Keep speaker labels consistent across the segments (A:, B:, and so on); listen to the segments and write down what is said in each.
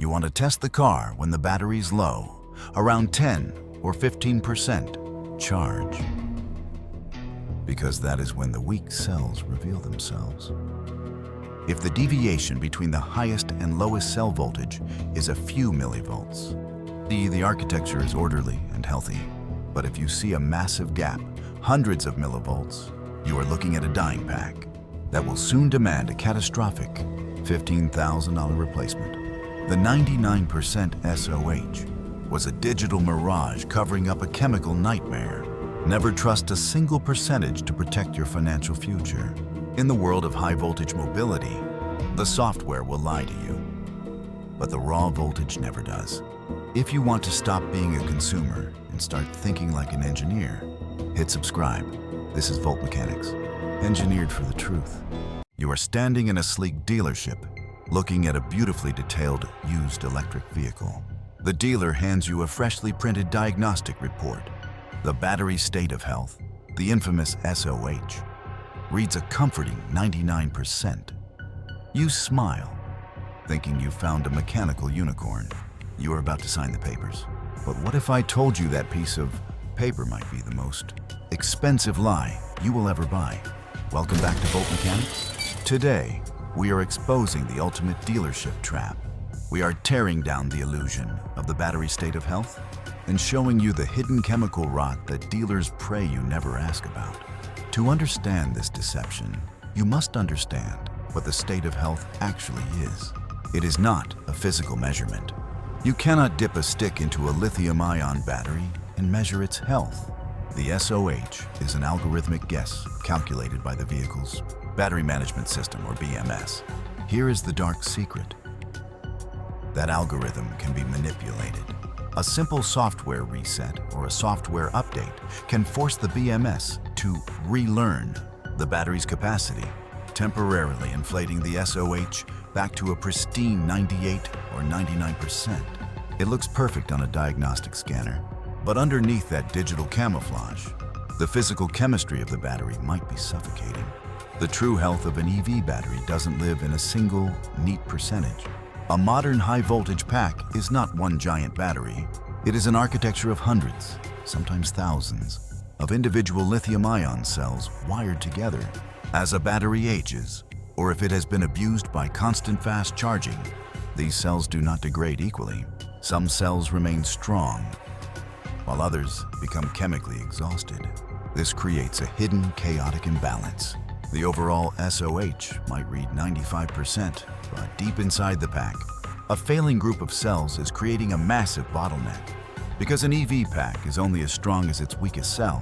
A: You want to test the car when the battery's low, around 10 or 15% charge. Because that is when the weak cells reveal themselves. If the deviation between the highest and lowest cell voltage is a few millivolts, the architecture is orderly and healthy. But if you see a massive gap, hundreds of millivolts, you are looking at a dying pack that will soon demand a catastrophic $15,000 replacement. The 99% SOH was a digital mirage covering up a chemical nightmare. Never trust a single percentage to protect your financial future. In the world of high voltage mobility, the software will lie to you, but the raw voltage never does. If you want to stop being a consumer and start thinking like an engineer, hit subscribe. This is VoltMechanix, engineered for the truth. You are standing in a sleek dealership, looking at a beautifully detailed used electric vehicle. The dealer hands you a freshly printed diagnostic report. The battery state of health, the infamous SOH, reads a comforting 99%. You smile, thinking you found a mechanical unicorn. You are about to sign the papers. But what if I told you that piece of paper might be the most expensive lie you will ever buy? Welcome back to VoltMechanix. Today, we are exposing the ultimate dealership trap. We are tearing down the illusion of the battery state of health and showing you the hidden chemical rot that dealers pray you never ask about. To understand this deception, you must understand what the state of health actually is. It is not a physical measurement. You cannot dip a stick into a lithium-ion battery and measure its health. The SOH is an algorithmic guess calculated by the vehicle's battery management system, or BMS. Here is the dark secret. That algorithm can be manipulated. A simple software reset or a software update can force the BMS to relearn the battery's capacity, temporarily inflating the SOH back to a pristine 98 or 99%. It looks perfect on a diagnostic scanner, but underneath that digital camouflage, the physical chemistry of the battery might be suffocating. The true health of an EV battery doesn't live in a single, neat percentage. A modern high-voltage pack is not one giant battery. It is an architecture of hundreds, sometimes thousands, of individual lithium-ion cells wired together. As a battery ages, or if it has been abused by constant fast charging, these cells do not degrade equally. Some cells remain strong, while others become chemically exhausted. This creates a hidden chaotic imbalance. The overall SOH might read 95%, but deep inside the pack, a failing group of cells is creating a massive bottleneck. Because an EV pack is only as strong as its weakest cell,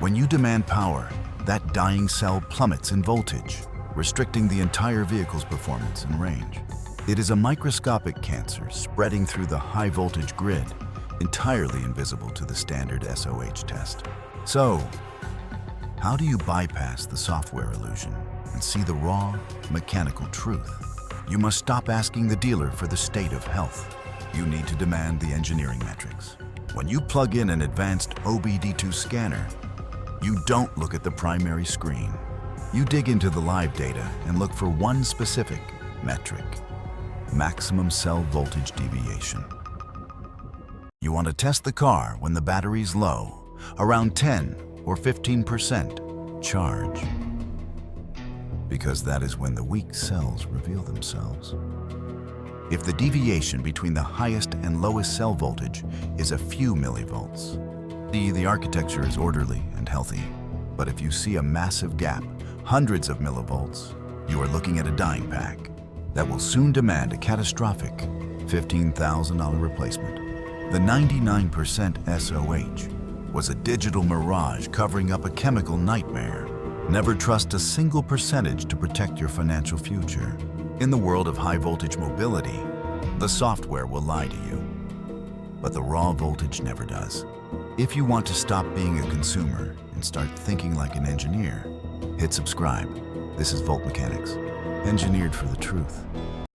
A: when you demand power, that dying cell plummets in voltage, restricting the entire vehicle's performance and range. It is a microscopic cancer spreading through the high-voltage grid, entirely invisible to the standard SOH test. So, how do you bypass the software illusion and see the raw, mechanical truth? You must stop asking the dealer for the state of health. You need to demand the engineering metrics. When you plug in an advanced OBD2 scanner, you don't look at the primary screen. You dig into the live data and look for one specific metric: maximum cell voltage deviation. You want to test the car when the battery's low, around 10 or 15% charge. Because that is when the weak cells reveal themselves. If the deviation between the highest and lowest cell voltage is a few millivolts, the architecture is orderly and healthy. But if you see a massive gap, hundreds of millivolts, you are looking at a dying pack that will soon demand a catastrophic $15,000 replacement. The 99% SOH was a digital mirage covering up a chemical nightmare. Never trust a single percentage to protect your financial future. In the world of high voltage mobility, the software will lie to you, but the raw voltage never does. If you want to stop being a consumer and start thinking like an engineer, hit subscribe. This is VoltMechanix, engineered for the truth.